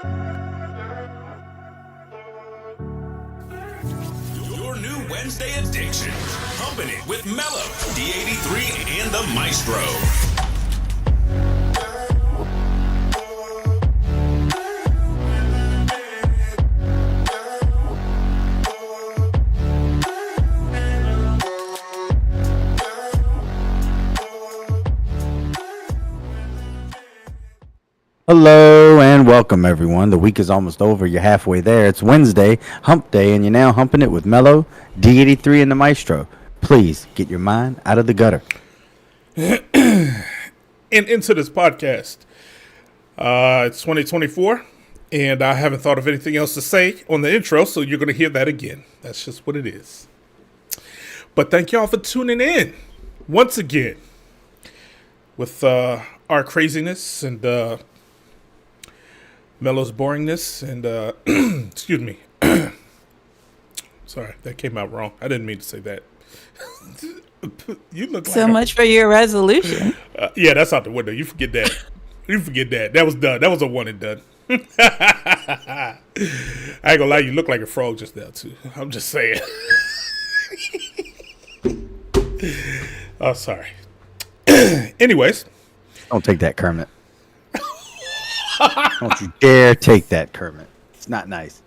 Your new Wednesday addiction. Humpin' it with Mello, D83, and the Maestro. Hello and welcome, everyone. The week is almost over. You're halfway there. It's Wednesday, hump day, and you're now humping it with Mello, D83, and the Maestro. Please get your mind out of the gutter. And into this podcast. It's 2024, and I haven't thought of anything else to say on the intro, so you're going to hear that again. That's just what it is. But thank y'all for tuning in once again with our craziness and Mello's boringness and excuse me. Sorry, that came out wrong. I didn't mean to say that. You look so like much for your resolution. Yeah, that's out the window. You forget that. You forget that. That was done. That was a one and done. I ain't gonna lie, you look like a frog just now too. I'm just saying. Oh, sorry. Anyways. Don't take that, Kermit. Don't you dare take that, Kermit. It's not nice.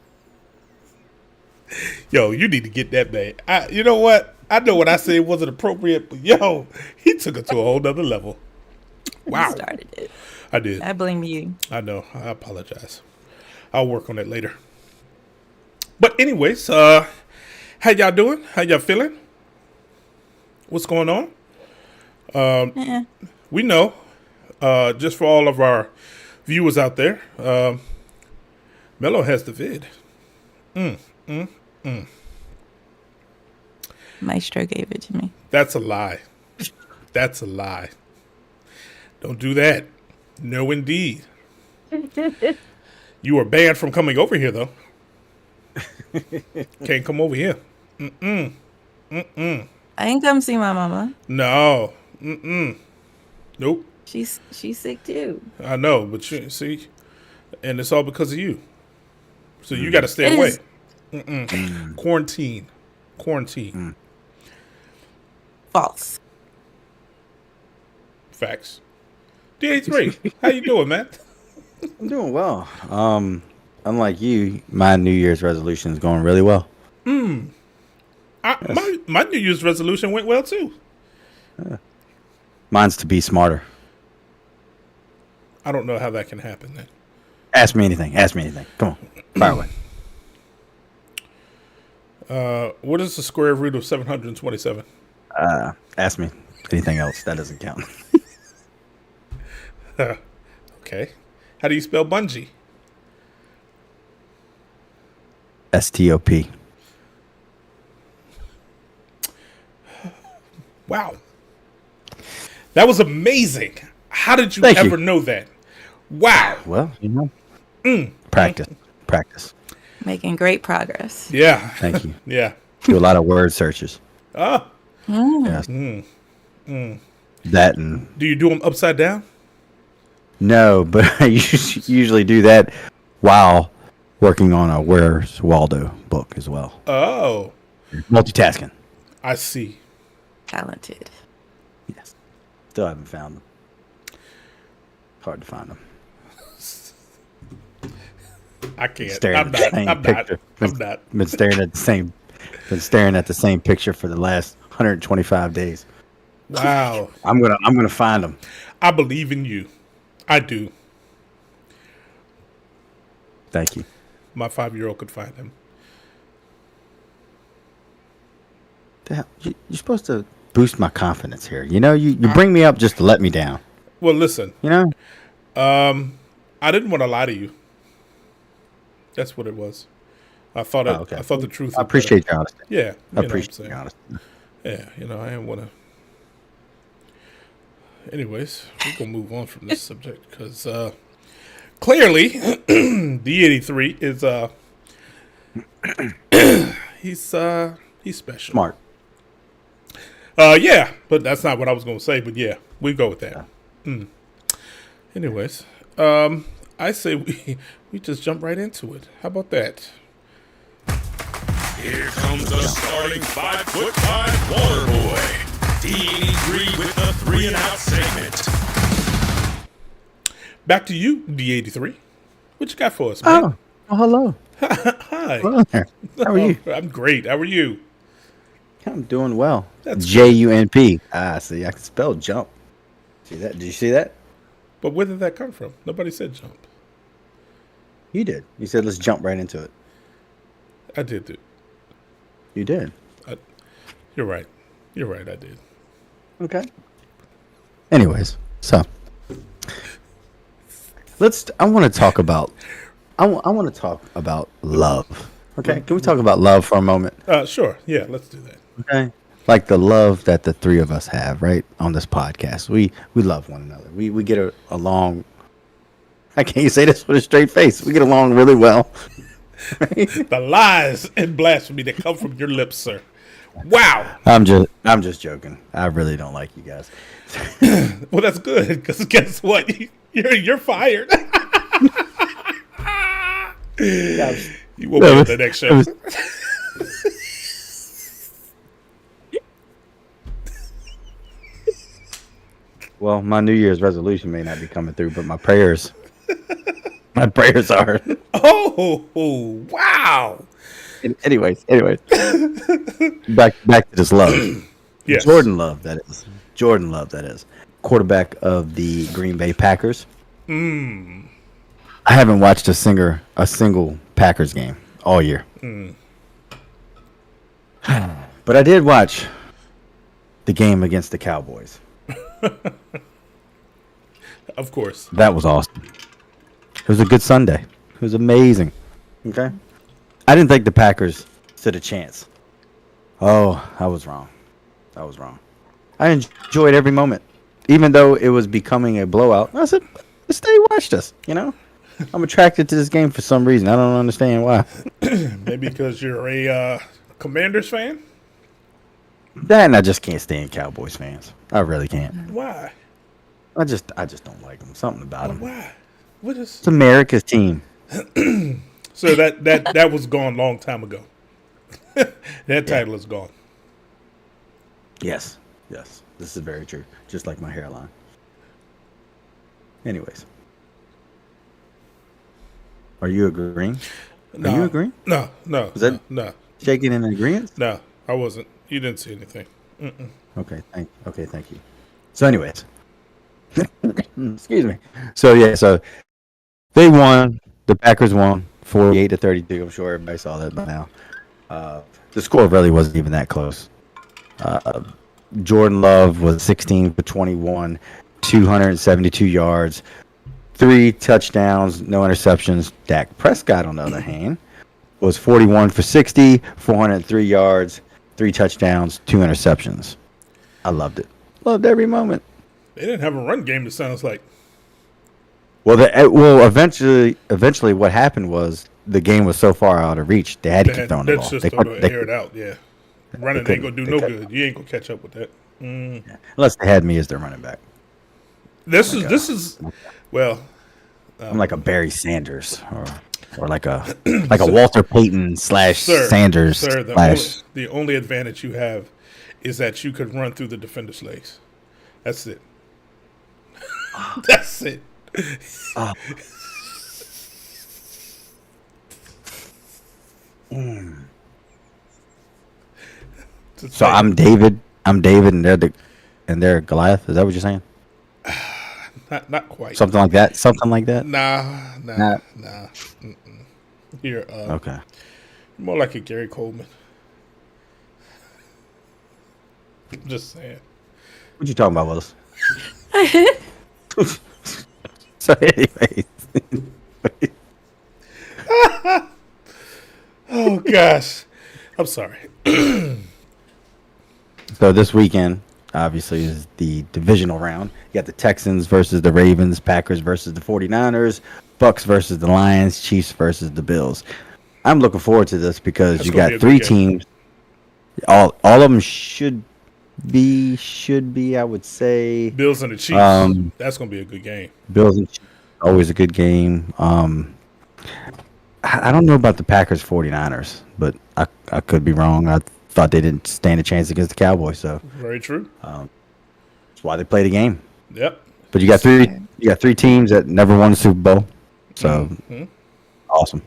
Yo, you need to get that man. You know what? I know what I said wasn't appropriate, but yo, he took it to a whole nother level. Wow. You started it. I did. I blame you. I know. I apologize. I'll work on it later. But anyways, how y'all doing? How y'all feeling? What's going on? We know, just for all of our viewers out there, Mello has the vid. Maestro gave it to me. That's a lie. That's a lie. Don't do that. No, indeed. You are banned from coming over here, though. Can't come over here. I ain't come see my mama. No. Nope. She's sick too. I know, but you see, and it's all because of you. So you got to stay away. Quarantine. False. Facts. D83, how you doing, man? I'm doing well. Unlike you, my New Year's resolution is going really well. Yes. My New Year's resolution went well too. Mine's to be smarter. I don't know how that can happen then. Ask me anything. Come on. Fire away. What is the square root of 727? Ask me anything else. That doesn't count. Okay. How do you spell bungee? STOP. Wow. That was amazing. How did you ever know that? Wow. Well, you know. Practice. Making great progress. Yeah. Thank you. Yeah. Do a lot of word searches. Oh. Yes. That and. Do you do them upside down? No, but I usually do that while working on a Where's Waldo book as well. Oh. Multitasking. I see. Talented. Yes. Still haven't found them. Hard to find them. I can't. I'm not. Been staring at the same picture for the last 125 days. Wow. I'm gonna find them. I believe in you. I do. Thank you. My 5-year-old could find them. You're supposed to boost my confidence here. You know, you bring me up just to let me down. Well, listen. You know? I didn't want to lie to you. That's what it was. I thought okay. I thought the truth. I appreciate your honesty. Yeah. I appreciate your honesty. Yeah, I didn't want to. Anyways, we're going to move on from this subject because clearly D83 is he's special. Smart. Yeah, but that's not what I was going to say, but yeah, we go with that. Yeah. Anyways, I I say we just jump right into it. How about that? Here comes the starting 5'5" water boy. D83 with the 3 and out segment. Back to you, D83. What you got for us, man? Oh hello. Hi. Hello there. How are you? I'm great. How are you? I'm doing well. That's JUMP. See, I can spell jump. See that? Did you see that? But where did that come from? Nobody said jump. You did. You said let's jump right into it. I did it. You did. You're right. You're right. I did. Okay. Anyways, so I want to talk about. I want to talk about love. Okay. Can we talk about love for a moment? Sure. Yeah. Let's do that. Okay. Like the love that the three of us have, right, on this podcast. We love one another. We get along. I can't say this with a straight face. We get along really well. The lies and blasphemy that come from your lips, sir. Wow. I'm just joking. I really don't like you guys. Well, that's good because guess what? You're fired. You will be on the next show. Well, my New Year's resolution may not be coming through, but my prayers are. Oh, wow. Anyways, back to this love. Yes. Jordan Love, that is. Quarterback of the Green Bay Packers. I haven't watched a single Packers game all year. But I did watch the game against the Cowboys. Of course. That was awesome. It was a good Sunday. It was amazing. Okay. I didn't think the Packers stood a chance. Oh, I was wrong. I enjoyed every moment. Even though it was becoming a blowout, I said, stay watch this, you know? I'm attracted to this game for some reason. I don't understand why. Maybe because you're a Commanders fan? That and I just can't stand Cowboys fans. I really can't. Why? I just don't like them. Something about them. Why? What is? It's America's team. So that was gone long time ago. That title is gone. Yes. This is very true. Just like my hairline. Anyways. Are you agreeing? No. Are you agreeing? No. Is that no. shaking in agreement? No, I wasn't. You didn't see anything. Okay, thank you. So anyways. Excuse me. So they won. The Packers won 48-32. I'm sure everybody saw that by now. The score really wasn't even that close. Jordan Love was 16 for 21, 272 yards, 3 touchdowns, no interceptions. Dak Prescott, on the other hand, was 41 for 60, 403 yards, 3 touchdowns, 2 interceptions. I loved it. Loved every moment. They didn't have a run game, it sounds like. Well, eventually, what happened was the game was so far out of reach. They had to keep throwing the ball. Just air it out, yeah. Running ain't going to do no good. You ain't going to catch up with that. Yeah. Unless they had me as their running back. This is well. I'm like a Barry Sanders or like a Walter Payton / Sanders. Sir, the only advantage you have is that you could run through the defender's legs. That's it. That's it. So I'm David, and they're Goliath. Is that what you're saying? Not quite. Something like that. Nah. You're okay. More like a Gary Coleman. I'm just saying. What you talking about, Willis? So anyways. Oh gosh. I'm sorry. So this weekend, obviously, is the divisional round. You got the Texans versus the Ravens, Packers versus the 49ers, Bucks versus the Lions, Chiefs versus the Bills. I'm looking forward to this because That's you got 3 teams. All of them should be, I would say. Bills and the Chiefs. That's going to be a good game. Bills and Chiefs. always a good game. I don't know about the Packers 49ers, but I could be wrong. I thought they didn't stand a chance against the Cowboys, so Very true. that's why they play the game. Yep. But you got three teams that never won the Super Bowl, so awesome.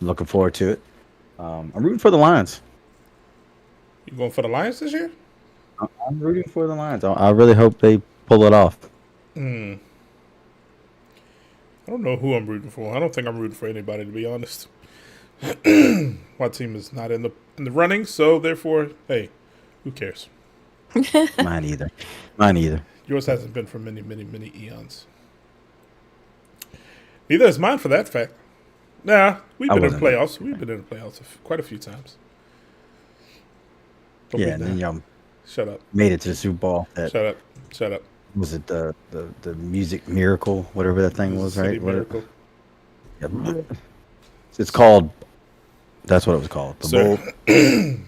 Looking forward to it. I'm rooting for the Lions. You going for the Lions this year? I'm rooting for the Lions. I really hope they pull it off. I don't know who I'm rooting for. I don't think I'm rooting for anybody, to be honest. My team is not in the running, so therefore, hey, who cares? Mine either. Yours hasn't been for many, many, many eons. Neither is mine, for that fact. Nah, we've been in the playoffs. We've been in the playoffs quite a few times. But Yeah, and then y'all shut up. made it to the Super Bowl. Shut up. Was it the Music Miracle, whatever that thing was, City right? Miracle. Yep. It's called. That's what it was called. The Sir. Bowl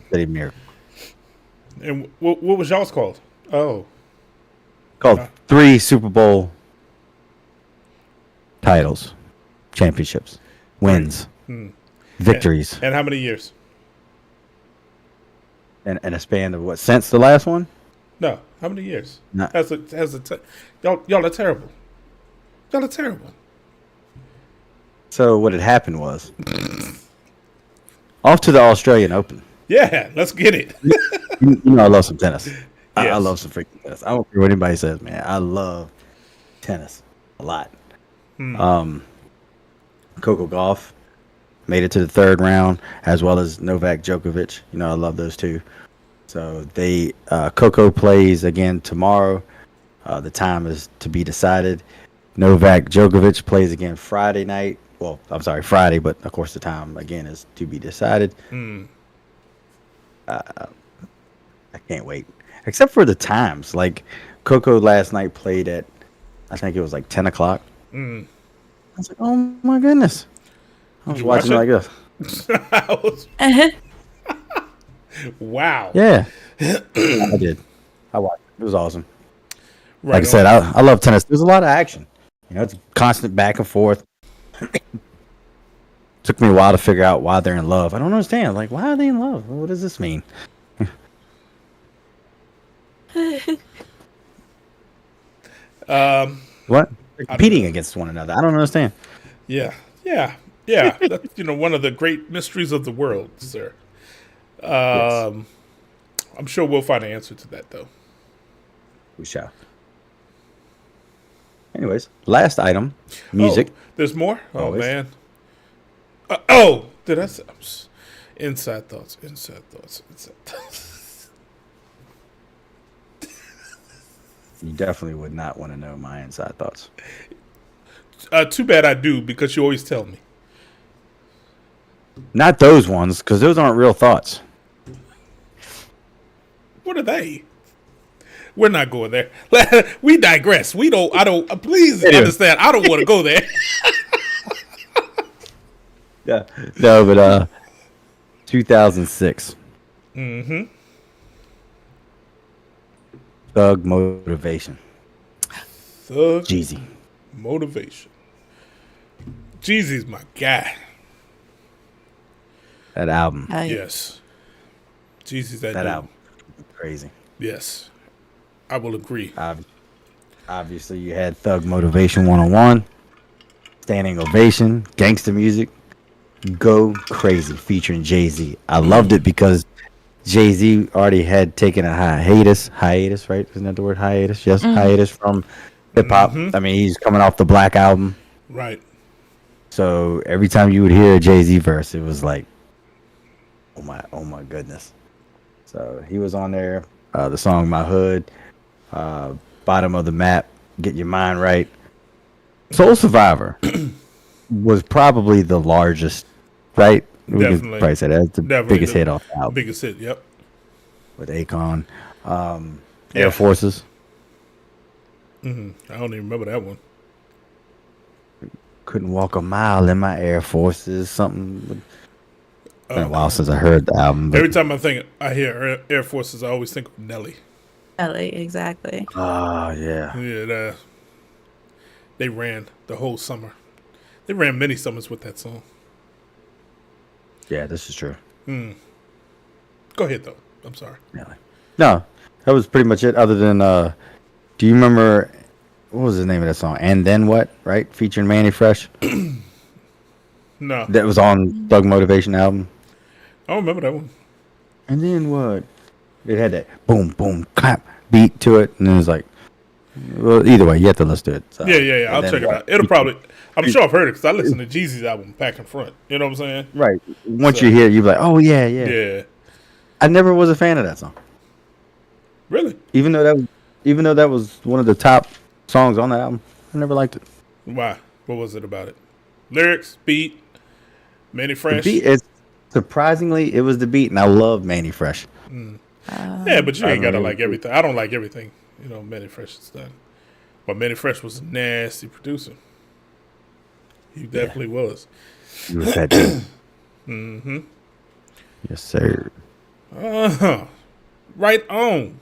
City Miracle. And what was y'all's called? Oh, Called 3 Super Bowl titles, championships, wins, victories, and how many years? and a span of what, since the last one? No, how many years? No. Y'all are terrible. Y'all are terrible. So what had happened was off to the Australian Open. Yeah, let's get it. You know I love some tennis. I Yes. love some freaking tennis. I don't care what anybody says, man. I love tennis a lot. Coco Gauff made it to the 3rd round, as well as Novak Djokovic. You know I love those two. So they Coco plays again tomorrow. The time is to be decided. Novak Djokovic plays again Friday night. Well, I'm sorry, Friday, but of course the time again is to be decided. I can't wait. Except for the times. Like Coco last night played at, I think it was like 10 o'clock. I was like, oh my goodness. I was watching it like this. Wow. Yeah. I did. I watched it. It was awesome. Right Like I said, I love tennis. There's a lot of action. You know, it's constant back and forth. Took me a while to figure out why they're in love. I don't understand. Like, why are they in love? What does this mean? What? They're competing against one another. I don't understand. Yeah. That's one of the great mysteries of the world, sir. I'm sure we'll find an answer to that, though. We shall. Anyways, last item, music. Oh, there's more? Oh, Always. man. Did I say? Inside thoughts. You definitely would not want to know my inside thoughts. Too bad I do, because you always tell me. Not those ones, because those aren't real thoughts. What are they? We're not going there. We digress. Please understand, I don't want to go there. Yeah. No, but 2006. Thug Motivation. Thug Jeezy. Motivation. Jeezy's my guy. That album. Yes. Jeezy's that dude. album. Crazy. Yes. I will agree. Obviously, you had Thug Motivation 101, Standing Ovation, Gangsta Music, Go Crazy featuring Jay-Z. I loved it because Jay-Z already had taken a hiatus, right? Isn't that the word, hiatus? Yes, hiatus from hip-hop. I mean, he's coming off the Black album. Right. So every time you would hear a Jay-Z verse, it was like, oh my goodness. So he was on there. The song My Hood, Bottom of the Map, Get Your Mind Right. Soul Survivor was probably the largest, right? We could Definitely. probably say that's the biggest hit off the album. Biggest hit, yep. With Akon. Air Forces. I don't even remember that one. Couldn't walk a mile in my Air Forces. Something. It's been a while since I heard the album. Every time I hear Air Forces, I always think of Nelly. Ellie, exactly. Oh, yeah. Yeah, they ran the whole summer. They ran many summers with that song. Yeah, this is true. Go ahead, though. I'm sorry. Yeah. No, that was pretty much it. Other than, do you remember what was the name of that song? And Then What? Right, featuring Manny Fresh. No. That was on Thug Motivation album. I don't remember that one. And then what? It had that boom, boom, clap beat to it, and it was like, well, either way, you have to listen to it. So. Yeah. I'll check it out. It'll probably. I'm sure I've heard it because I listened to Jeezy's album back and front. You know what I'm saying? Right. Once you hear it, you're like, oh yeah. Yeah. I never was a fan of that song. Really? Even though that was one of the top songs on the album, I never liked it. Why? What was it about it? Lyrics, beat, Manny Fresh. The beat is surprisingly, it was the beat, and I love Manny Fresh. Yeah, but you ain't gotta like everything. I don't like everything. You know, Manny Fresh has done. But Manny Fresh was a nasty producer. He definitely was. You was that dude. Mm-hmm. Yes, sir. Right on.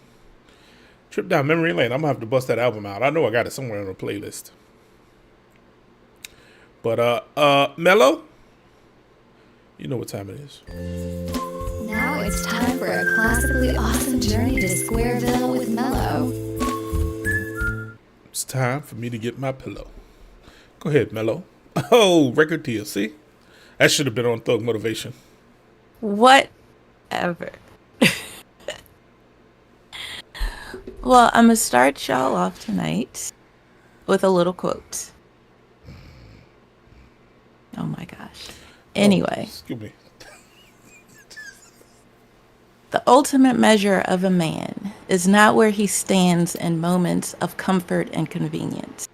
Trip down memory lane. I'm gonna have to bust that album out. I know I got it somewhere on the playlist. But Mello, you know what time it is. Now it's time for a classically awesome journey to Squareville with Mello. It's time for me to get my pillow. Go ahead, Mello. Oh, record deal. See, that should have been on Thug Motivation. Whatever. Well, I'm going to start y'all off tonight with a little quote. Oh my gosh. Anyway. Excuse me. The ultimate measure of a man is not where he stands in moments of comfort and convenience,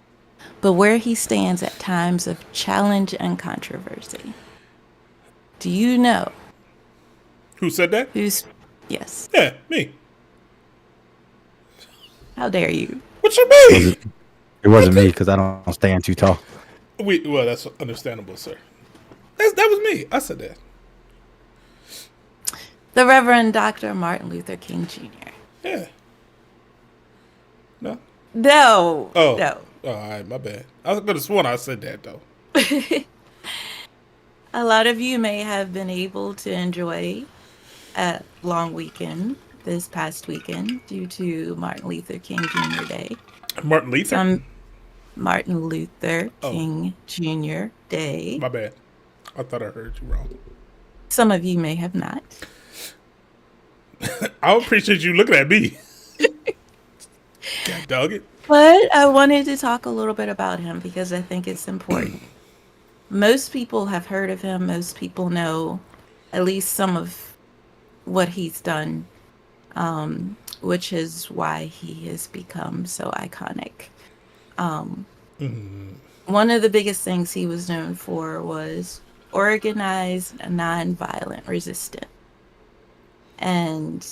but where he stands at times of challenge and controversy. Do you know? Who said that? Yes. Yeah, me. How dare you? What you mean? It wasn't me because I don't stand too tall. Well, that's understandable, sir. That was me. I said that. The Reverend Dr. Martin Luther King Jr. Yeah. No? No. Oh. No. Oh, all right, my bad. I could have sworn I said that, though. A lot of you may have been able to enjoy a long weekend this past weekend due to Martin Luther King Jr. Day. Martin Luther? Martin Luther King Jr. Day. My bad. I thought I heard you wrong. Some of you may have not. I appreciate you looking at me. God dog it. But I wanted to talk a little bit about him because I think it's important. Most people have heard of him. Most people know at least some of what he's done, which is why he has become so iconic. One of the biggest things he was known for was organized nonviolent resistance. And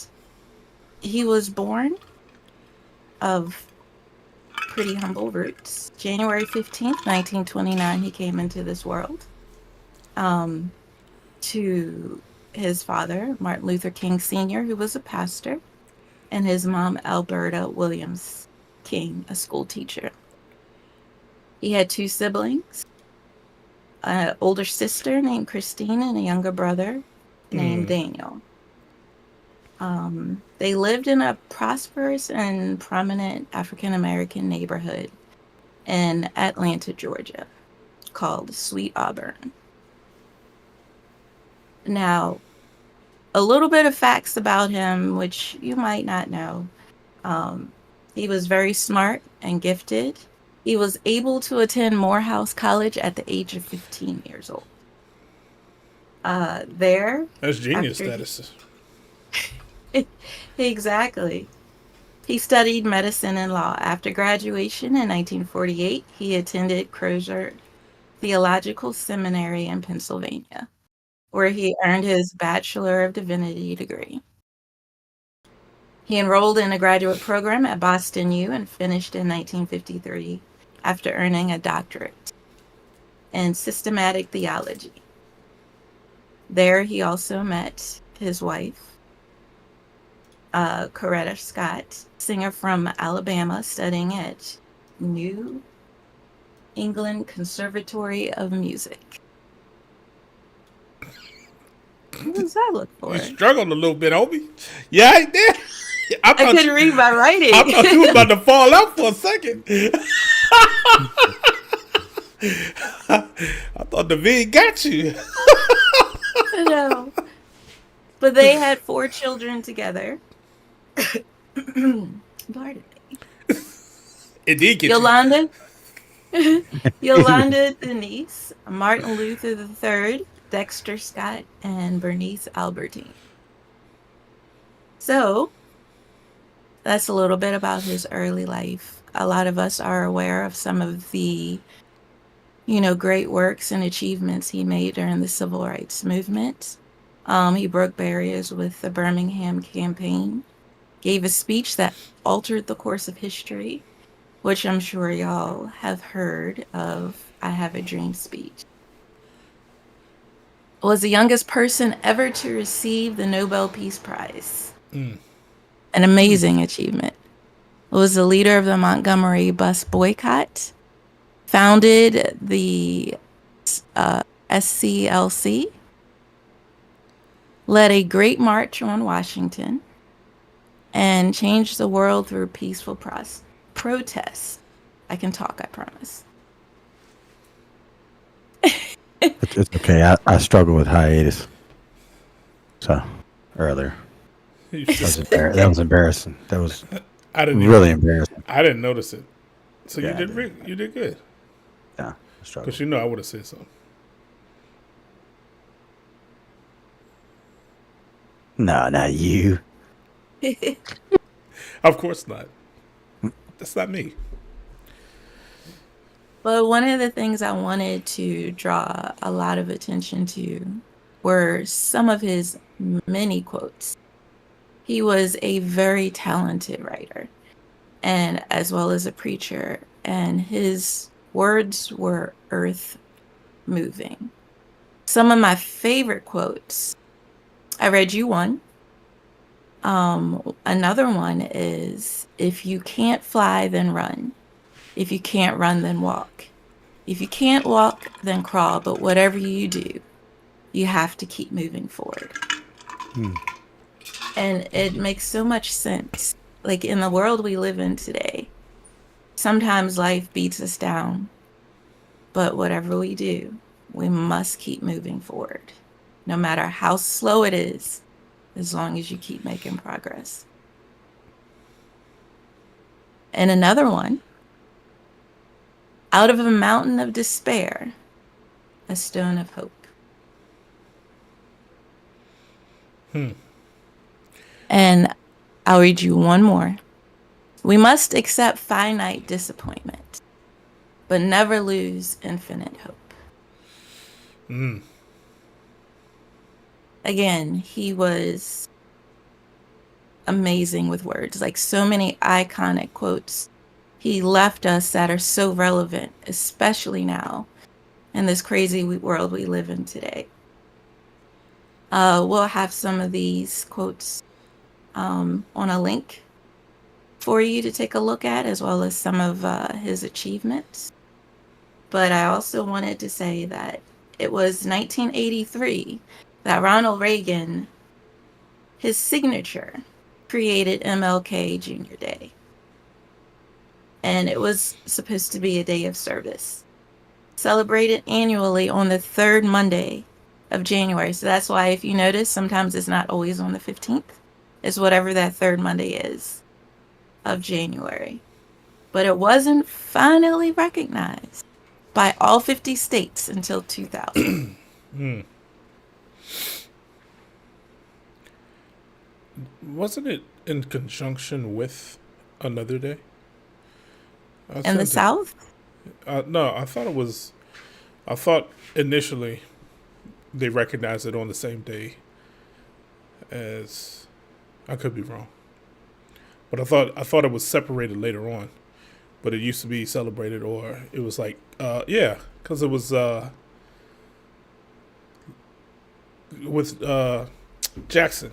he was born of pretty humble roots. January 15th, 1929, he came into this world. To his father, Martin Luther King Sr., who was a pastor, and his mom, Alberta Williams King, a school teacher. He had two siblings, an older sister named Christine and a younger brother named Daniel. They lived in a prosperous and prominent African-American neighborhood in Atlanta, Georgia, called Sweet Auburn. Now, a little bit of facts about him, which you might not know. He was very smart and gifted. He was able to attend Morehouse College at the age of 15 years old. That's genius status. Exactly. He studied medicine and law. After graduation in 1948, he attended Crozer Theological Seminary in Pennsylvania, where he earned his Bachelor of Divinity degree. He enrolled in a graduate program at Boston U and finished in 1953 after earning a doctorate in systematic theology. There, he also met his wife, Coretta Scott, singer from Alabama, studying at New England Conservatory of Music. What does that look for? You struggled a little bit, homie. Yeah, I did. I couldn't read my writing. I thought you was about to fall out for a second. I thought the vid got you. No. But they had 4 children together. Pardon me. It did get Yolanda. Yolanda Denise, Martin Luther III, Dexter Scott, and Bernice Albertine. So, that's a little bit about his early life. A lot of us are aware of some of the, great works and achievements he made during the Civil Rights Movement. He broke barriers with the Birmingham Campaign, gave a speech that altered the course of history, which I'm sure y'all have heard of. I Have a Dream speech. Was the youngest person ever to receive the Nobel Peace Prize. An amazing achievement. Was the leader of the Montgomery bus boycott. Founded the SCLC. Led a great march on Washington. And changed the world through peaceful protest. I can talk, I promise. It's okay. I struggle with hiatus. So, earlier. That was embarrassing. That was really embarrassing. I didn't notice it. So Yeah, you did good. Yeah, I struggled. Because I would have said something. No, not you. Of course not. That's not me. But one of the things I wanted to draw a lot of attention to were some of his many quotes. He was a very talented writer, and as well as a preacher, and his words were earth moving. Some of my favorite quotes, I read you one. Another one is, if you can't fly, then run. If you can't run, then walk. If you can't walk, then crawl. But whatever you do, you have to keep moving forward. And it makes so much sense. Like, in the world we live in today, sometimes life beats us down. But whatever we do, we must keep moving forward. No matter how slow it is, as long as you keep making progress. And another one, out of a mountain of despair, a stone of hope. And I'll read you one more. We must accept finite disappointment, but never lose infinite hope. Again, he was amazing with words, like so many iconic quotes he left us that are so relevant, especially now in this crazy world we live in today. We'll have some of these quotes on a link for you to take a look at, as well as some of his achievements. But I also wanted to say that it was 1983 that Ronald Reagan, his signature, created MLK Jr. Day. And it was supposed to be a day of service, celebrated annually on the 3rd Monday of January. So that's why, if you notice, sometimes it's not always on the 15th. It's whatever that 3rd Monday is of January. But it wasn't finally recognized by all 50 states until 2000. Wasn't it in conjunction with another day? In the South? No, I thought initially they recognized it on the same day as, I could be wrong, but I thought it was separated later on, but it used to be celebrated, or it was like, because it was with Jackson.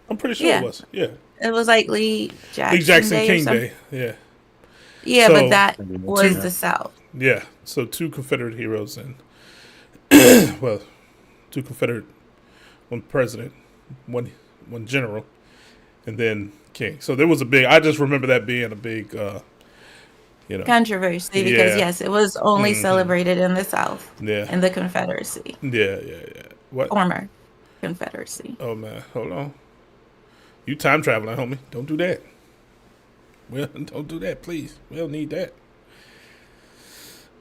I'm pretty sure it was. Yeah. It was like Lee Jackson King Day. Yeah. Yeah, So, but that was the South. Yeah. So 2 Confederate heroes and well, 2 Confederate, 1 president, one general, and then king. So there was a big. I just remember that being a big, Controversy because, Yeah. yes, it was only celebrated in the South, Yeah. in the Confederacy, Yeah. What? former Confederacy. Oh man, hold on. You time traveling, homie. Don't do that. Well, don't do that, please. We don't need that.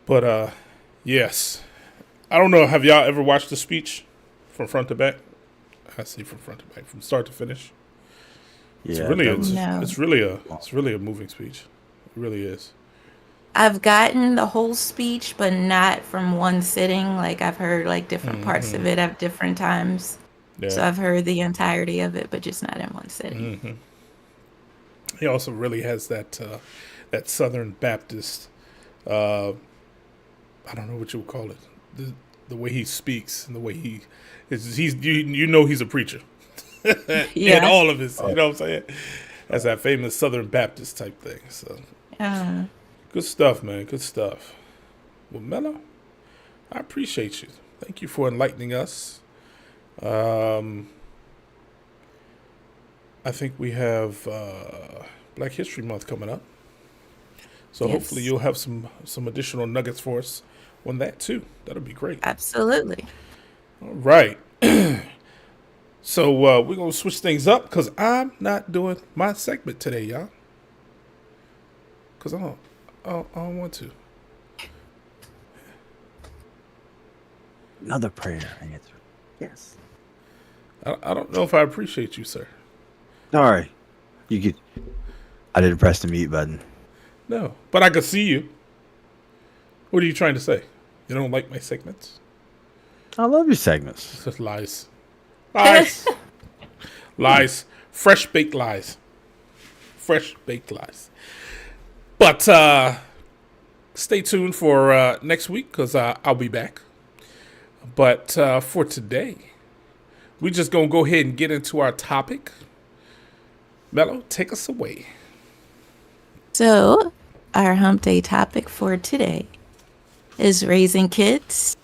But yes. I don't know. Have y'all ever watched the speech from front to back? I see from front to back, from start to finish. It's Yeah, really, that was- No. it's really a moving speech. It really is. I've gotten the whole speech, but not from one sitting. Like, I've heard like different parts of it at different times. Yeah. So I've heard the entirety of it, but just not in one sitting. He also really has that Southern Baptist. I don't know what you would call it. The way he speaks and the way he's you know he's a preacher. Yeah. In all of his, you know what I'm saying? That's that famous Southern Baptist type thing. So good stuff, man. Good stuff. Well, Mello, I appreciate you. Thank you for enlightening us. I think we have Black History Month coming up. So Yes. hopefully you'll have some additional nuggets for us on that too. That'll be great. Absolutely. All right. So we're going to switch things up because I'm not doing my segment today, y'all. Because I don't want to. Another prayer answer. Yes. I don't know if I appreciate you, sir. Sorry. I didn't press the mute button. No. But I could see you. What are you trying to say? You don't like my segments? I love your segments. It's just lies. Lies. Lies. Fresh baked lies. Fresh baked lies. But stay tuned for next week because I'll be back. But for today, we just going to go ahead and get into our topic. Mello, take us away. So, our hump day topic for today is raising kids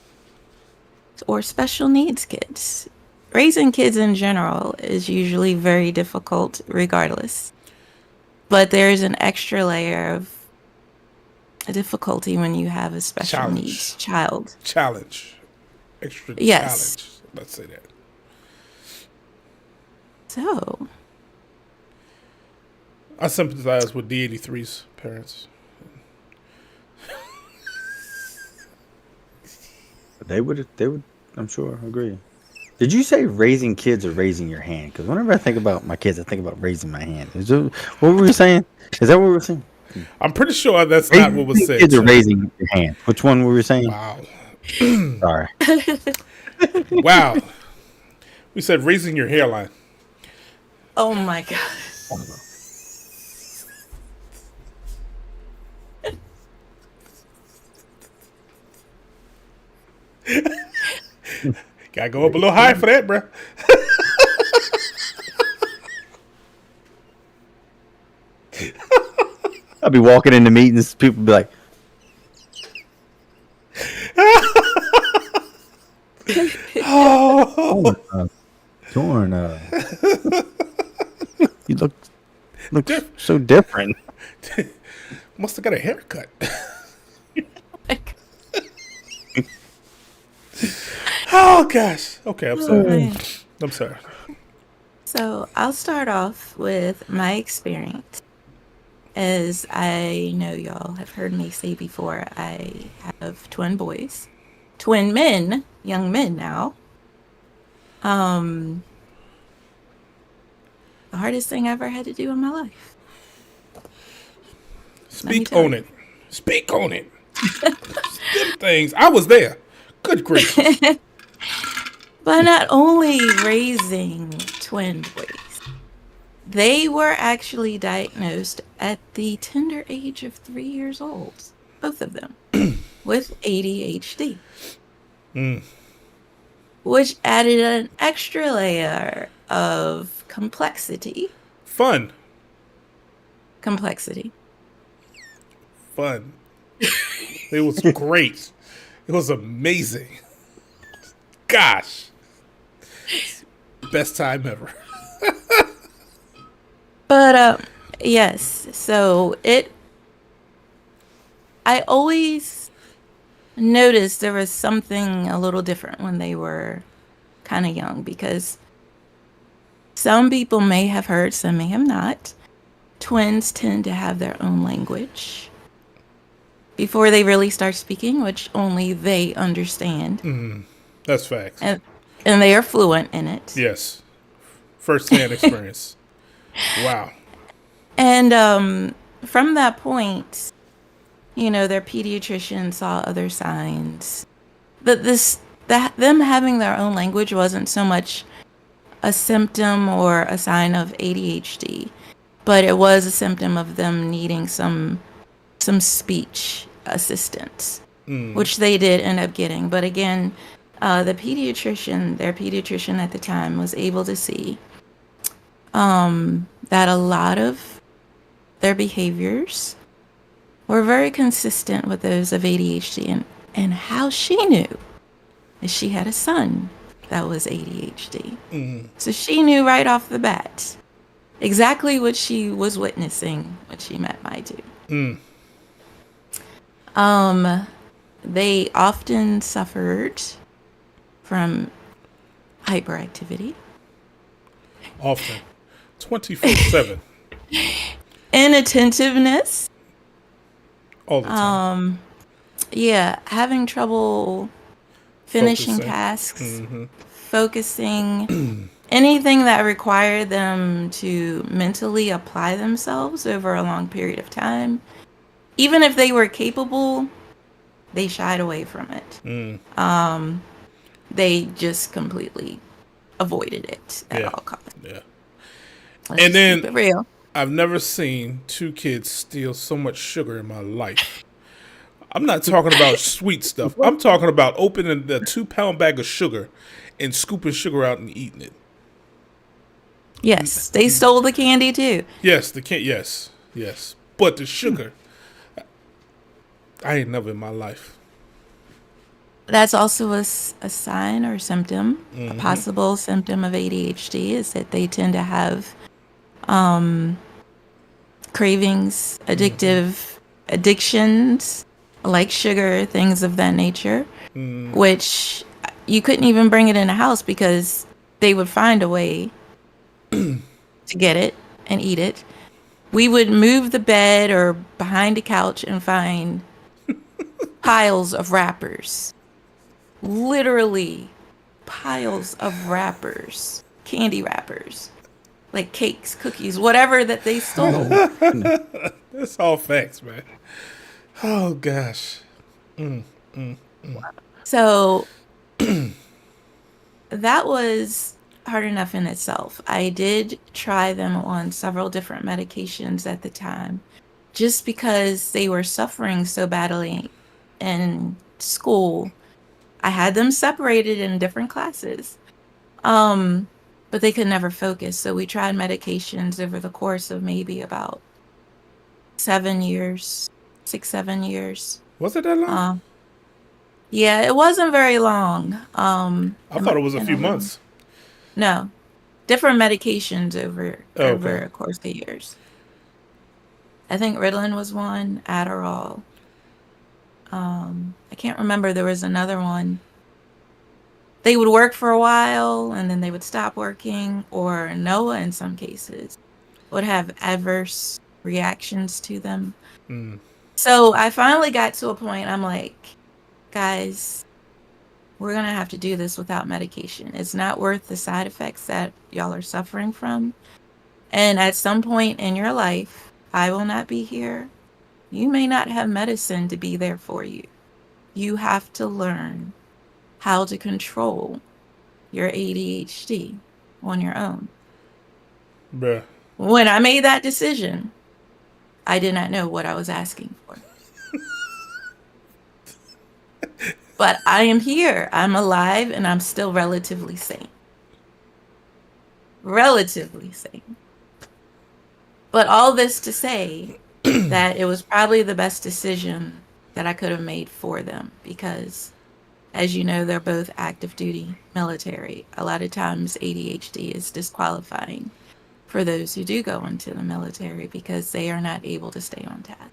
or special needs kids. Raising kids in general is usually very difficult regardless. But there's an extra layer of difficulty when you have a special Challenge. needs child. Challenge. Extra Yes. challenge. Let's say that. So, I sympathize with D83's parents. They would, I'm sure, agree. Did you say raising kids or raising your hand? Because whenever I think about my kids, I think about raising my hand. What were we saying? Is that what we were saying? I'm pretty sure that's not what was Raising said. kids or sir. raising your hand? Which one were we saying? Wow. Sorry. Wow. We said raising your hairline. oh my God. Gotta go up a little high for that, bruh. I'll be walking into meetings. People be like, "Oh, Torn, you look so different." Must have got a haircut. Oh, gosh. Okay, I'm sorry. I'm sorry. So I'll start off with my experience. As I know y'all have heard me say before, I have twin boys. Twin men, young men now. The hardest thing I ever had to do in my life. Speak tell on you. it. Speak on it. Them things. I was there. Good grief. But not only raising twin boys, they were actually diagnosed at the tender age of 3 years old, both of them, with ADHD. Which added an extra layer of complexity. Fun. Complexity. Fun. It was great. It was amazing. Gosh. Best time ever. But yes, so I always noticed there was something a little different when they were kind of young, because some people may have heard, some may have not. Twins tend to have their own language before they really start speaking, which only they understand. That's facts. And they are fluent in it. Yes. First-hand experience. Wow. And from that point, their pediatrician saw other signs. But them having their own language wasn't so much a symptom or a sign of ADHD, but it was a symptom of them needing some speech assistance, which they did end up getting. But again, their pediatrician at the time was able to see that a lot of their behaviors were very consistent with those of ADHD, and how she knew is she had a son that was ADHD. So she knew right off the bat exactly what she was witnessing when she met my dude. They often suffered from hyperactivity, Often. 24/7. inattentiveness, All the time. having trouble finishing Focusing. tasks, focusing, anything that required them to mentally apply themselves over a long period of time. Even if they were capable, they shied away from it. They just completely avoided it at all costs. Yeah. Let's And just then- keep it real. I've never seen two kids steal so much sugar in my life. I'm not talking about sweet stuff. I'm talking about opening the 2-pound bag of sugar and scooping sugar out and eating it. Yes, they stole the candy too. Yes, yes. But the sugar, I ain't never in my life. That's also a sign or symptom, a possible symptom of ADHD, is that they tend to have cravings, addictions, like sugar, things of that nature, which you couldn't even bring it in a house because they would find a way to get it and eat it. We would move the bed or behind a couch and find piles of wrappers. Literally piles of wrappers, candy wrappers, like cakes, cookies, whatever that they stole. That's all facts, man. Oh, gosh. So that was hard enough in itself. I did try them on several different medications at the time, just because they were suffering so badly in school. I had them separated in different classes, but they could never focus. So we tried medications over the course of maybe about 7 years, 6-7 years. Was it that long? Yeah, it wasn't very long. I thought it was a few months. No, different medications over Okay. a course of years. I think Ritalin was one, Adderall. I can't remember. There was another one. They would work for a while and then they would stop working, or NOAA in some cases would have adverse reactions to them. So I finally got to a point, I'm like, guys, we're going to have to do this without medication. It's not worth the side effects that y'all are suffering from. And at some point in your life, I will not be here. You may not have medicine to be there for you. You have to learn how to control your ADHD on your own. Bruh. When I made that decision, I did not know what I was asking for. But I am here. I'm alive and I'm still relatively sane. Relatively sane. But all this to say that it was probably the best decision that I could have made for them because, as you know, they're both active duty military. A lot of times ADHD is disqualifying for those who do go into the military because they are not able to stay on task.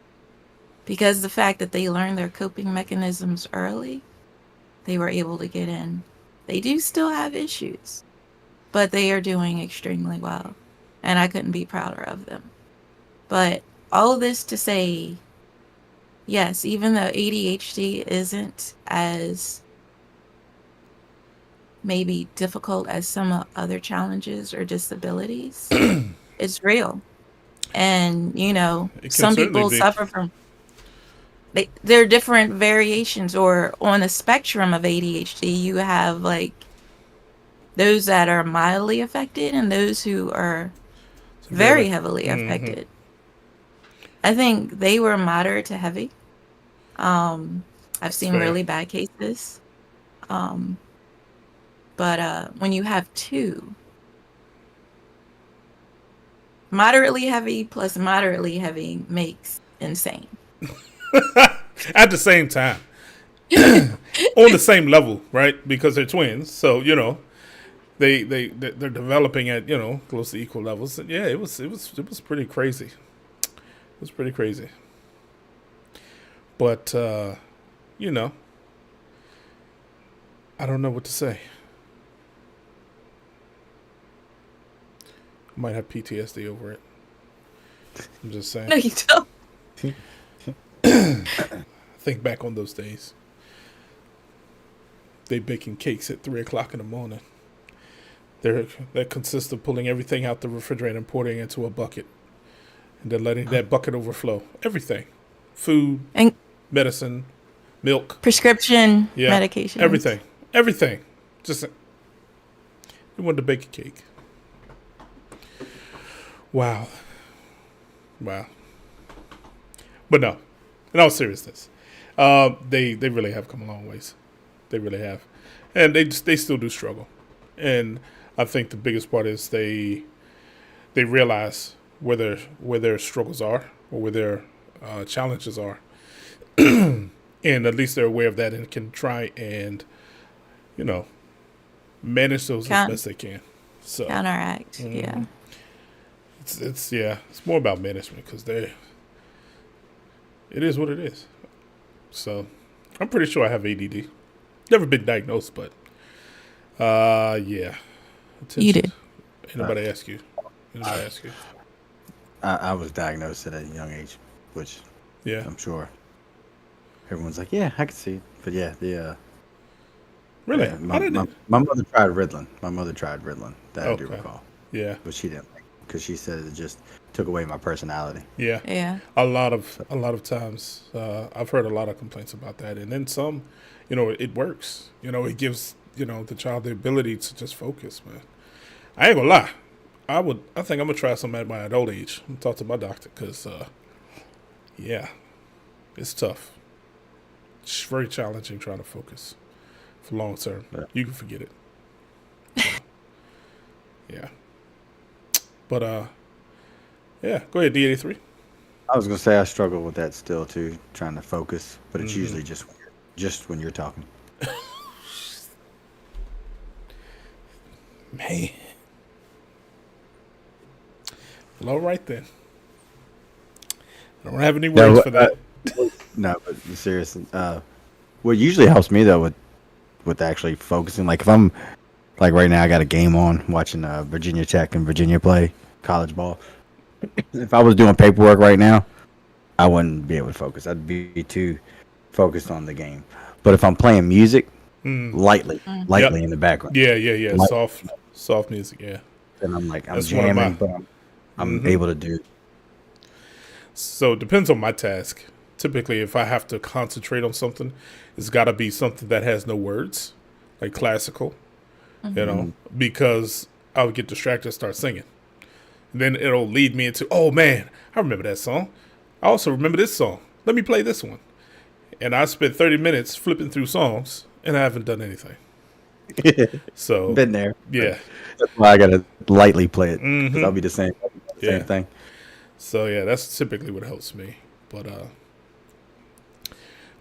Because the fact that they learned their coping mechanisms early, they were able to get in. They do still have issues, but they are doing extremely well. And I couldn't be prouder of them. But all this to say, yes, even though ADHD isn't as maybe difficult as some other challenges or disabilities, it's real. And, you know, It can some certainly people be. suffer from, there are different variations, or on a spectrum of ADHD, you have like those that are mildly affected and those who are very heavily affected. I think they were moderate to heavy. I've seen fair. really bad cases. But when you have two, moderately heavy plus moderately heavy makes insane. At the same time. On the same level, right? Because they're twins. So, you know, they're developing at, you know, close to equal levels. And yeah, it was pretty crazy. It was pretty crazy. But you know, I don't know what to say. I might have PTSD over it. I'm just saying. No, you don't. Think back on those days. They baking cakes at 3:00 in the morning. That consists of pulling everything out the refrigerator and pouring it into a bucket, and then letting that bucket overflow. Everything, food, And medicine, milk, prescription medication. everything. Just we wanted to bake a cake. Wow. But no, in all seriousness, they really have come a long ways. They really have, and they still do struggle. And I think the biggest part is they realize where their struggles are or where their challenges are, and at least they're aware of that and can try and, you know, manage those as best they can. So counteract, yeah. It's more about management because it is what it is. So I'm pretty sure I have ADD. Never been diagnosed, but yeah. Attention. You did. Anybody ask you? I was diagnosed at a young age, which Yeah. I'm sure everyone's like, yeah, I can see it. But yeah, Really? yeah, How did it? my mother tried Ritalin. That I do Okay. recall. Yeah. But she didn't like because she said it just took away my personality. Yeah. Yeah. A lot of times, I've heard a lot of complaints about that, and then some. You know, it works. You know, it gives, you know, the child the ability to just focus, man. I ain't gonna lie. I think I'm gonna try some at my adult age. I'm talk to my doctor because, yeah, it's tough. It's very challenging trying to focus for long term. Yeah. You can forget it. So, yeah. But yeah. Go ahead, D83. I was gonna say I struggle with that still too, trying to focus, but it's usually just when you're talking. Man. Well, all right then. I don't have any words for that. No, but seriously, what usually helps me though with actually focusing, like if I'm like right now, I got a game on watching Virginia Tech and Virginia play college ball. If I was doing paperwork right now, I wouldn't be able to focus. I'd be too focused on the game. But if I'm playing music, lightly Yep. in the background, Yeah. Like- Soft music, yeah. then I'm like I'm That's one of jamming, my- but I'm able to do. So it depends on my task. Typically, if I have to concentrate on something, it's got to be something that has no words, like classical, you know, because I would get distracted and start singing. And then it'll lead me into, oh man, I remember that song. I also remember this song. Let me play this one. And I spent 30 minutes flipping through songs, and I haven't done anything. So, Been there. yeah. That's why I gotta lightly play it because I'll be the same Yeah. thing. So, yeah, that's typically what helps me. But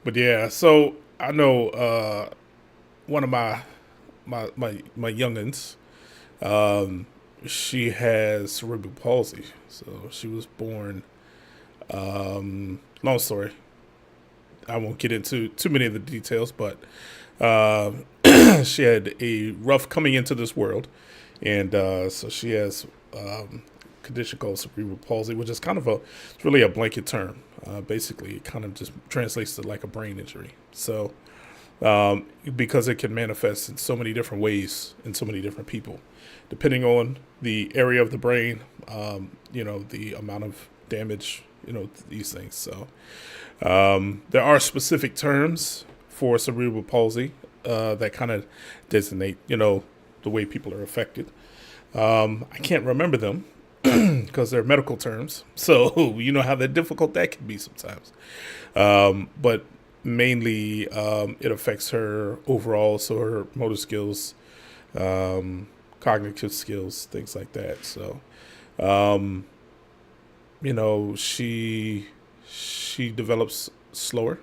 But yeah, so I know one of my youngins. Um, she has cerebral palsy, so she was born. Long story. I won't get into too many of the details, but uh, she had a rough coming into this world, and so she has condition called cerebral palsy, which is kind of it's really a blanket term. Basically, it kind of just translates to like a brain injury. So because it can manifest in so many different ways in so many different people, depending on the area of the brain, the amount of damage, these things. So there are specific terms for cerebral palsy that kind of designate, the way people are affected. I can't remember them because they're medical terms. So you know how difficult that can be sometimes. But mainly it affects her overall, so her motor skills, cognitive skills, things like that. So, she develops slower.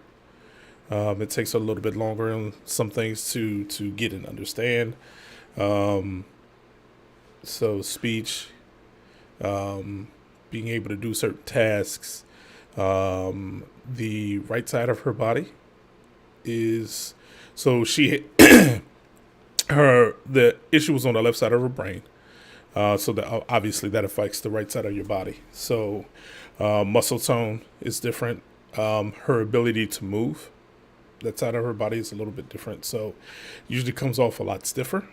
It takes her a little bit longer on some things to get and understand. So speech, being able to do certain tasks. The right side of her body is so she the issue was on the left side of her brain. So that obviously that affects the right side of your body. So muscle tone is different. Her ability to move, that side of her body is a little bit different. So usually comes off a lot stiffer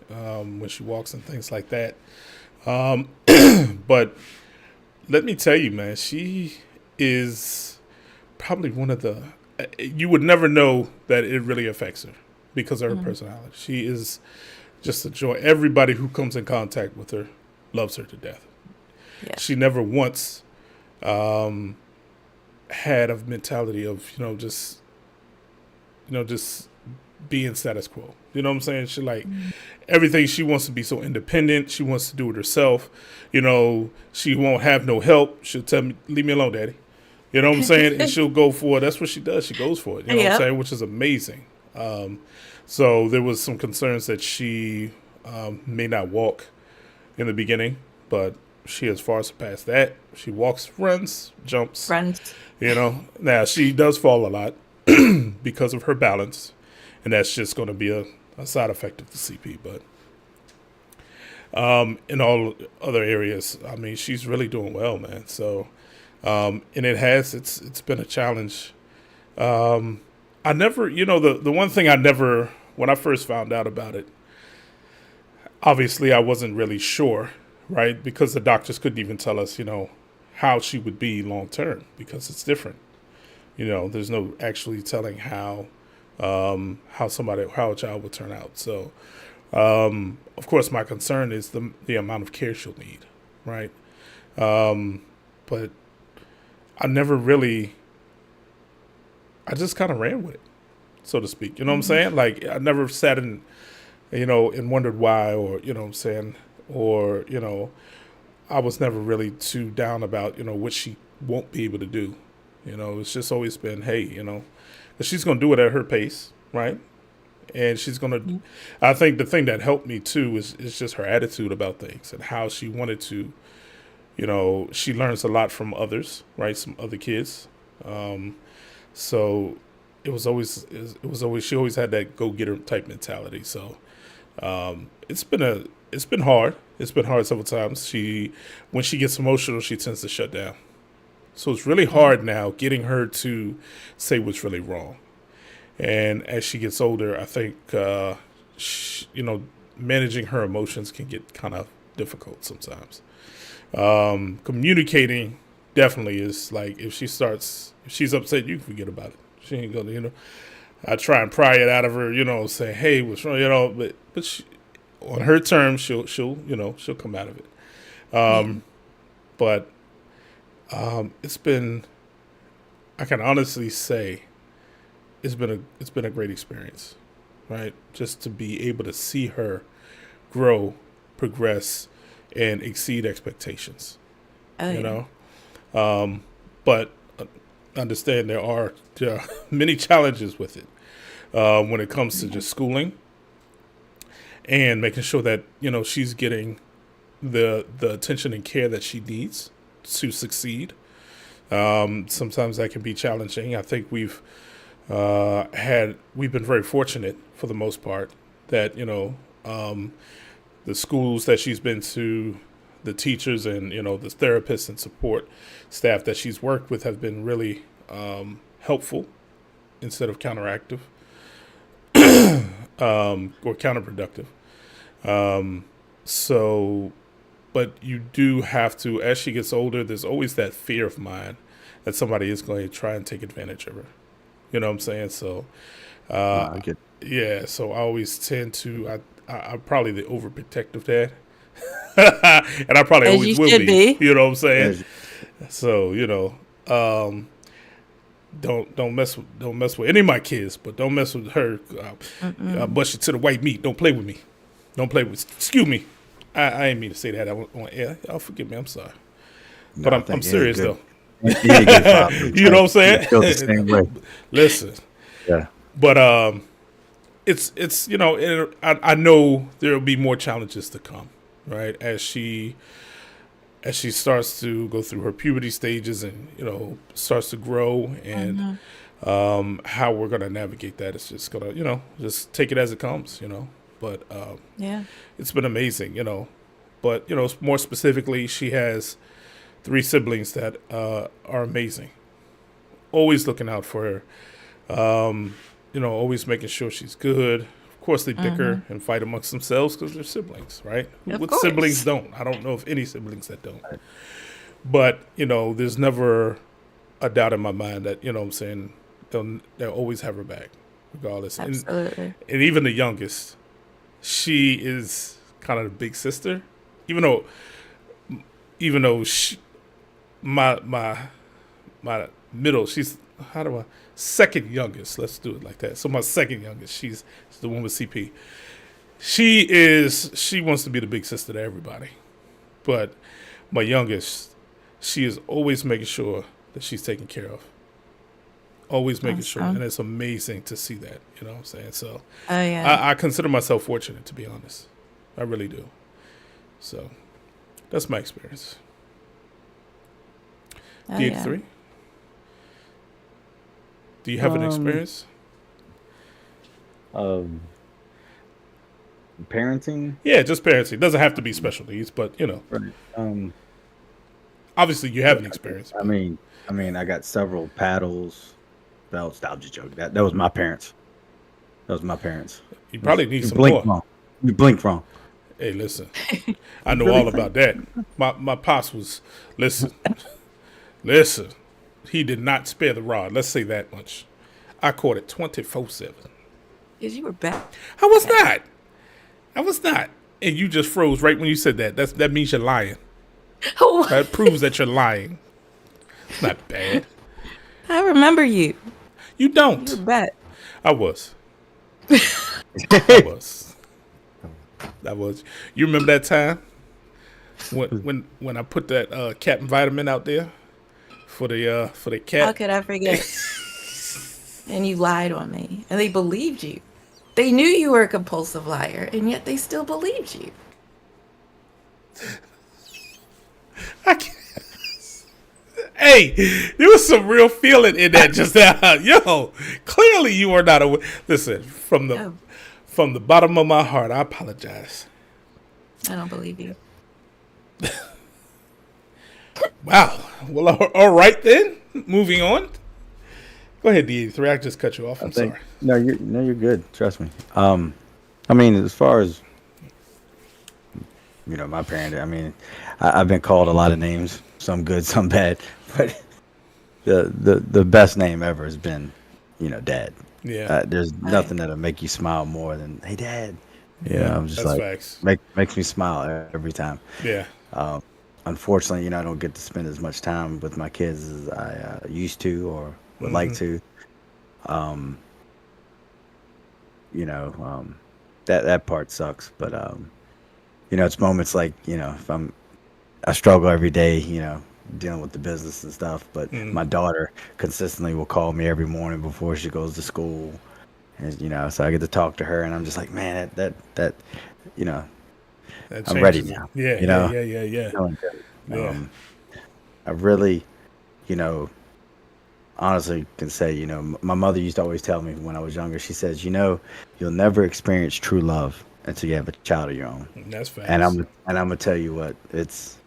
when she walks and things like that. But let me tell you, man, she is probably one of the, you would never know that it really affects her because of her personality. She is just a joy. Everybody who comes in contact with her loves her to death. Yeah. She never once had a mentality of, just being status quo. You know what I'm saying? She everything. She wants to be so independent. She wants to do it herself. She won't have no help. She'll tell me, leave me alone, daddy. You know what I'm saying? And she'll go for it. That's what she does. She goes for it. You know what I'm saying? Which is amazing. So there was some concerns that she may not walk in the beginning, but she has far surpassed that. She walks, runs, jumps. Now she does fall a lot because of her balance, and that's just going to be a side effect of the CP. But in all other areas, I mean, she's really doing well, man. So, and it's been a challenge. I never, the one thing when I first found out about it, obviously I wasn't really sure, right? Because the doctors couldn't even tell us, how she would be long term because it's different. There's no actually telling how a child would turn out. So, of course, my concern is the amount of care she'll need, right? But I just kind of ran with it, so to speak. You know what I'm saying? Like, I never sat and wondered why, or, what I'm saying? Or, I was never really too down about, what she won't be able to do. It's just always been, hey, 'cause she's going to do it at her pace, right? And she's going to, I think the thing that helped me too is just her attitude about things and how she wanted to, she learns a lot from others, right? Some other kids. So she always had that go-getter type mentality. So, it's been hard. It's been hard several times. When she gets emotional, she tends to shut down. So it's really hard now getting her to say what's really wrong. And as she gets older, I think, managing her emotions can get kind of difficult sometimes. Communicating definitely is like, if she's upset, you can forget about it. She ain't gonna, I try and pry it out of her, say, hey, what's wrong, but she, on her terms, she'll come out of it. But it's been, I can honestly say, it's been a great experience, right? Just to be able to see her grow, progress, and exceed expectations. But understand there are many challenges with it when it comes to just schooling and making sure that she's getting the attention and care that she needs to succeed. Sometimes that can be challenging. I think we've been very fortunate for the most part that the schools that she's been to, the teachers and the therapists and support staff that she's worked with have been really helpful instead of counteractive or counterproductive. But you do have to, as she gets older, there's always that fear of mine that somebody is going to try and take advantage of her. You know what I'm saying? So, I get. yeah. So I always tend to, I'm probably the overprotective dad, and I probably As always you will should be. You know what I'm saying? As- So don't mess with any of my kids, but don't mess with her. I'll bust you to the white meat. Don't play with me. Don't play with. Excuse me. I ain't mean to say that. I on air. Y'all forgive me. I'm sorry, but I I'm think serious you're though. good. You're a good father. You know what I'm saying? You feel the same way. Listen, Yeah. but it's I know there will be more challenges to come, right? As she starts to go through her puberty stages and starts to grow and how we're gonna navigate that is just gonna just take it as it comes, But Yeah. it's been amazing, But more specifically, she has 3 siblings that are amazing. Always looking out for her. Always making sure she's good. Of course, they bicker and fight amongst themselves because they're siblings, right? Of With course. siblings don't. I don't know of any siblings that don't. But there's never a doubt in my mind that what I'm saying, they'll always have her back, regardless. Absolutely. And even the youngest, she is kind of the big sister, even though she, my middle, she's second youngest. Let's do it like that. So my second youngest, she's the one with CP. She wants to be the big sister to everybody, but my youngest, she is always making sure that she's taken care of. Always making sure, Awesome. and it's amazing to see that. You know what I'm saying? So Oh yeah. I consider myself fortunate, to be honest. I really do. So that's my experience. Oh, D83. Do you have an experience? Parenting. Yeah, just parenting. Doesn't have to be special needs, but Right. obviously you have an experience. I mean, I got several paddles. That was just joke. That was my parents. That was my parents. You probably need You some blinked more. wrong. You blinked wrong. Hey, listen, I know all about that. My pops was listen. He did not spare the rod. Let's say that much. I caught it 24/7. Because you were back. I was not. And you just froze right when you said that. That means you're lying. That proves that you're lying. It's not bad. I remember you. You You were don't. back. I was. I was. You remember that time when I put that Captain Vitamin out there for the How cat? could I forget? And you lied on me. And they believed you. They knew you were a compulsive liar, and yet they still believed you. I can't. Hey, there was some real feeling in that just now. Yo, clearly you are not aware. Listen, from the bottom of my heart, I apologize. I don't believe you. Wow. Well, all right then. Moving on. Go ahead, D83. I just cut you off. I'm sorry. No, you're good. Trust me. I mean, as far as my parent. I mean, I've been called a lot of names, some good, some bad, but the best name ever has been, Dad. Yeah. There's nothing that'll make you smile more than, hey, Dad. Yeah, I'm just that's like facts. makes me smile every time. Yeah. Unfortunately, I don't get to spend as much time with my kids as I used to or would like to. That part sucks, but it's moments like if I struggle every day, dealing with the business and stuff. But Mm. my daughter consistently will call me every morning before she goes to school, and so I get to talk to her, and I'm just like, man, that you know, That I'm ready changes it. now. Yeah, You yeah, know, yeah, yeah, yeah. feeling good. Yeah. I really, you know, honestly can say, my mother used to always tell me when I was younger. She says, you'll never experience true love until you have a child of your own. That's And facts. I'm gonna tell you what, That's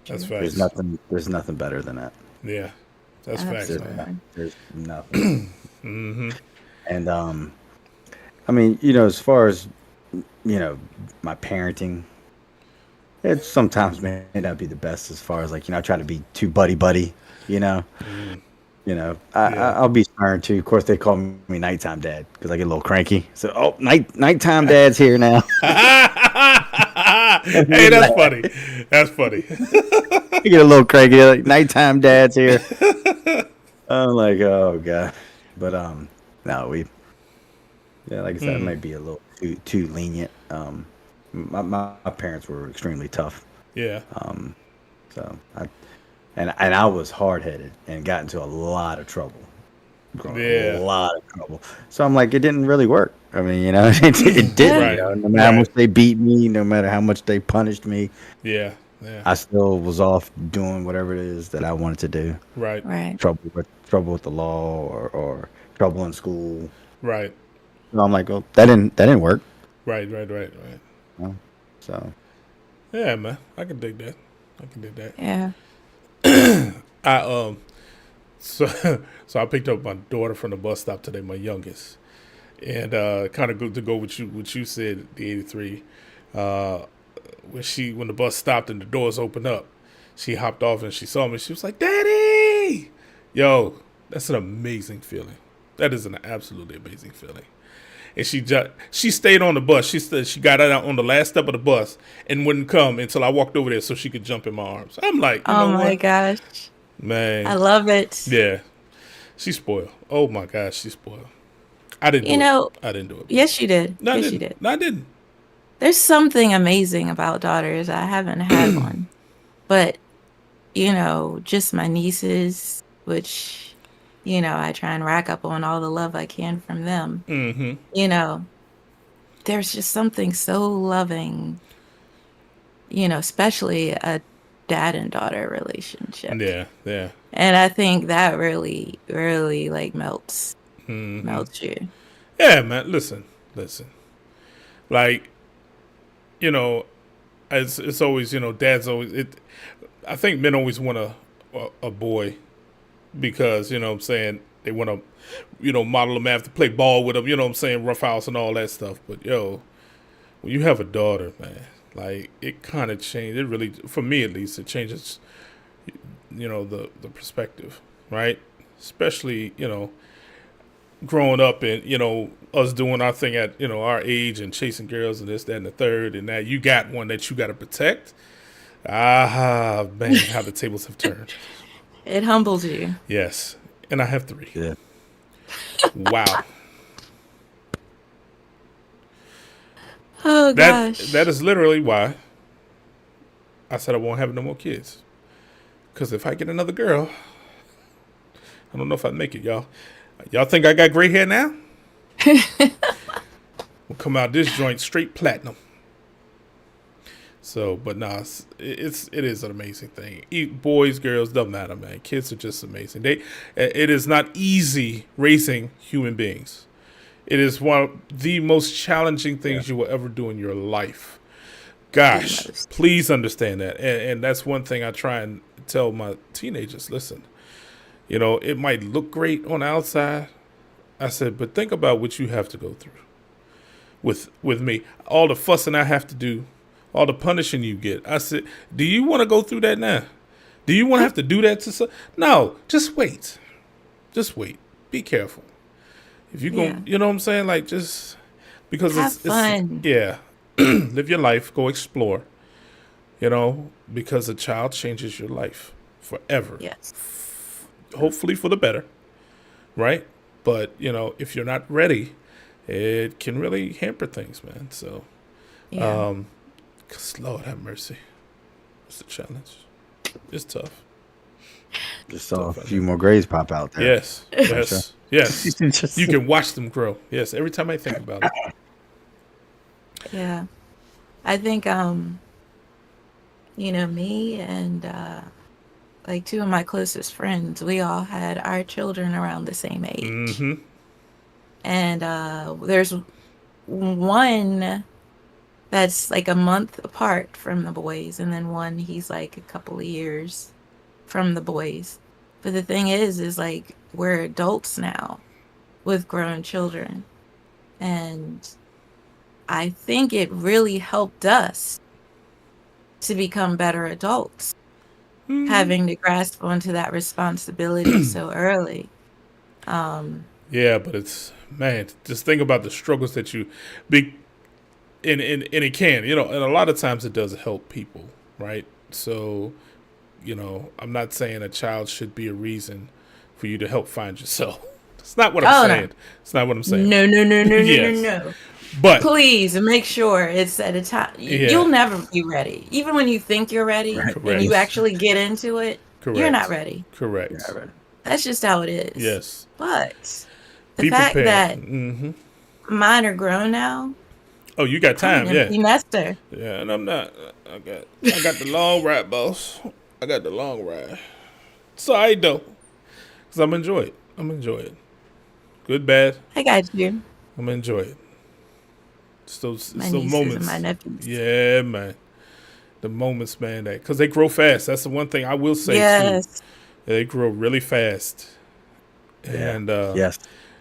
there's facts. nothing better than that. Yeah. That's facts, There's, man. Absolutely. there's nothing. And I mean, as far as my parenting, it sometimes may not be the best as far as like I try to be too buddy buddy, you know. Yeah. I'll be stern too. Of course, they call me nighttime dad because I get a little cranky. So, oh, nighttime dad's here now. Hey, that's funny. That's funny. I get a little cranky. Like, nighttime dad's here. I'm like, oh god. But no, like I said, it might be a little too lenient. My parents were extremely tough. Yeah. So I was hard headed and got into a lot of trouble. A Yeah. lot of trouble. So I'm like, it didn't really work. I mean, it didn't. Right. No matter how Right. much they beat me, no matter how much they punished me, Yeah. Yeah. I still was off doing whatever it is that I wanted to do. Right. Right. Trouble with the law or trouble in school. Right. So I'm like, well, that didn't work. Right. Right. Right. Right. So Yeah, man. I can dig that. I can dig that. Yeah. I so so I picked up my daughter from the bus stop today, my youngest, and kind of to go with what you said, the 83. When the bus stopped and the doors opened up, she hopped off and she saw me. She was like, "Daddy!" Yo, that's an amazing feeling. That is an absolutely amazing feeling. And she stayed on the bus. She got out on the last step of the bus and wouldn't come until I walked over there so she could jump in my arms. I'm like, you Oh know my what? gosh. Man. I love it. Yeah. She's spoiled. Oh my gosh, she's spoiled. I didn't do You know, it. I didn't do it. yes, you did. No, I Yes, didn't. you did. No, I didn't. There's something amazing about daughters. I haven't had one, but just my nieces, which I try and rack up on all the love I can from them. Mm-hmm. There's just something so loving, especially a dad and daughter relationship. Yeah, yeah. And I think that really, really like melts Mm-hmm. you. Yeah, man. Listen. Like, it's always, dad's always it. I think men always want a boy because what I'm saying, they want to, model them after, play ball with them. What I'm saying, rough house and all that stuff. But when you have a daughter, man, like it kind of changed. It really, for me at least, it changes, the perspective, right? Especially, growing up and us doing our thing at our age and chasing girls and this, that, and the third, and that you got one that you got to protect. Ah, man, how the tables have turned. It humbles you. Yes, and I have 3. yeah. Wow. Oh That gosh. that is literally why I said I won't have no more kids. Because if I get another girl, I don't know if I'd make it, y'all. Y'all think I got gray hair now? We'll come out this joint straight platinum. So, but nah, it is an amazing thing. Boys, girls, doesn't matter, man. Kids are just amazing. It is not easy raising human beings. It is one of the most challenging things you will ever do in your life. Gosh, please understand that. And that's one thing I try and tell my teenagers. Listen, it might look great on the outside. I said, but think about what you have to go through with me. All the fussing I have to do, all the punishing you get. I said, do you want to go through that now? Do you want to have to do that to some? No, just wait. Just wait. Be careful. If you go, you know what I'm saying? Like, just because Have fun. Yeah. Live your life. Go explore. Because a child changes your life forever. Yes. Hopefully for the better, right? But, if you're not ready, it can really hamper things, man. So, Yeah. 'cause Lord have mercy. It's a challenge. It's tough. Just saw a Stuff like few that. more grades pop out there. Yes, yes, Sure. yes. Just- You can watch them grow. Yes, every time I think about it. Yeah. I think me and like two of my closest friends, we all had our children around the same age. Mm-hmm. And there's one that's like a month apart from the boys, and then one he's like a couple of years from the boys. But the thing is like we're adults now with grown children. And I think it really helped us to become better adults, having to grasp onto that responsibility so early. Yeah, but it's, man, just think about the struggles that you be, and it can, and a lot of times it does help people, right? So, I'm not saying a child should be a reason for you to help find yourself. That's not what I'm saying. No. It's not what I'm saying. No, Yes. no. But Please make sure it's at a time. Yeah. You'll never be ready. Even when you think you're ready and Correct. you actually get into it, Correct. you're not ready. Correct. Yeah, right. That's just how it is. Yes. But the Be fact prepared. that mine are grown now, Oh, you got time, I'm an yeah. empty nester. Yeah, and I'm not. I got the long ride, boss. I got the long ride. Sorry though, cause I'm enjoy it. Good, bad. I got you. I'm enjoy it. It's those My moments. nieces and my nephews. Yeah, man. The moments, man. Cause they grow fast. That's the one thing I will say Yes. too. They grow really fast. And Yes.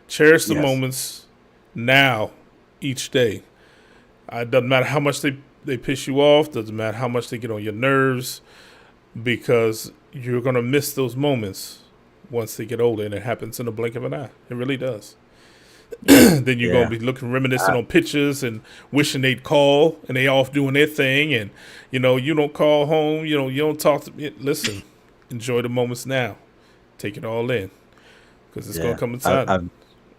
cherish the Yes. moments now, each day. It doesn't matter how much they piss you off. Doesn't matter how much they get on your nerves, because you're gonna miss those moments once they get older, and it happens in the blink of an eye. It really does. Then you're gonna be looking, reminiscing on pictures and wishing they'd call, and they off doing their thing, and you don't call home. You don't talk to me. Listen, enjoy the moments now. Take it all in, because it's gonna come inside.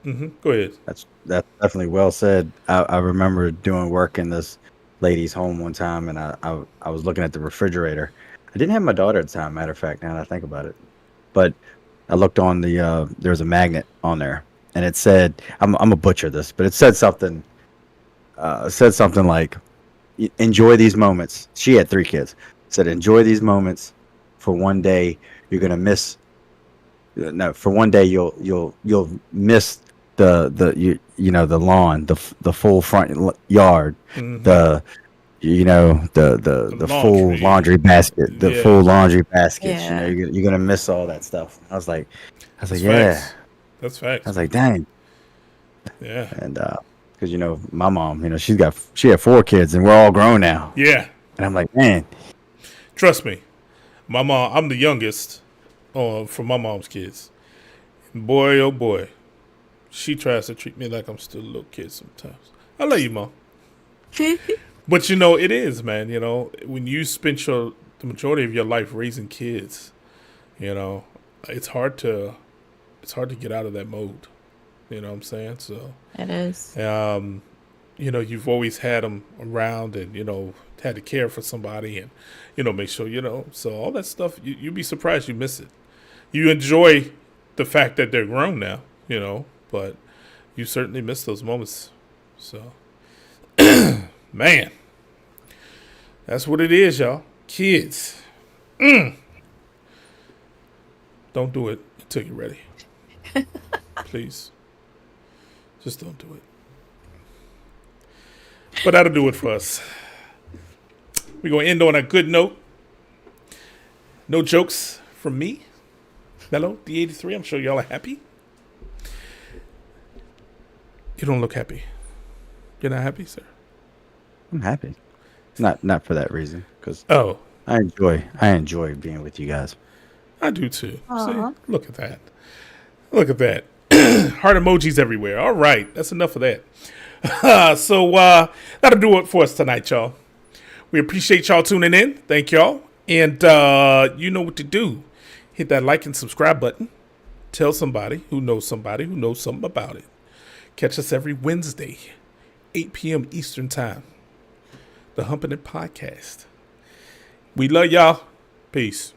Go ahead. That's definitely well said. I remember doing work in this lady's home one time, and I was looking at the refrigerator. I didn't have my daughter at the time, matter of fact, now that I think about it. But I looked on the there was a magnet on there, and it said, I'm a butcher this, but it said something like, enjoy these moments. She had 3 kids. It said, enjoy these moments, for one day you're gonna miss. No, for one day you'll miss the lawn, the full front yard, the full laundry basket, full laundry baskets. Yeah. You're gonna miss all that stuff. I was like, That's yeah. facts. That's facts. I was like, dang. Yeah. And because my mom, she had 4 kids, and we're all grown now. Yeah. And I'm like, man. Trust me, my mom. I'm the youngest for my mom's kids. And boy, oh boy, she tries to treat me like I'm still a little kid sometimes. I love you, Mom. But it is, man. When you spend the majority of your life raising kids, it's hard to get out of that mode. You know what I'm saying? So It is. you've always had them around, and had to care for somebody, and make sure So all that stuff, you'd be surprised you miss it. You enjoy the fact that they're grown now, but you certainly miss those moments. So, man, that's what it is, y'all. Kids, don't do it until you're ready. Please, just don't do it. But that'll do it for us. We're going to end on a good note. No jokes from me. Hello, D83. I'm sure y'all are happy. You don't look happy. You're not happy, sir? I'm happy. Not for that reason, because Oh, I enjoy being with you guys. I do too. Aw. See, look at that. Look at that. Heart emojis everywhere. All right, that's enough of that. So that'll do it for us tonight, y'all. We appreciate y'all tuning in. Thank y'all. And you know what to do. Hit that like and subscribe button. Tell somebody who knows something about it. Catch us every Wednesday, 8 p.m. Eastern Time. The Humpin' Podcast. We love y'all. Peace.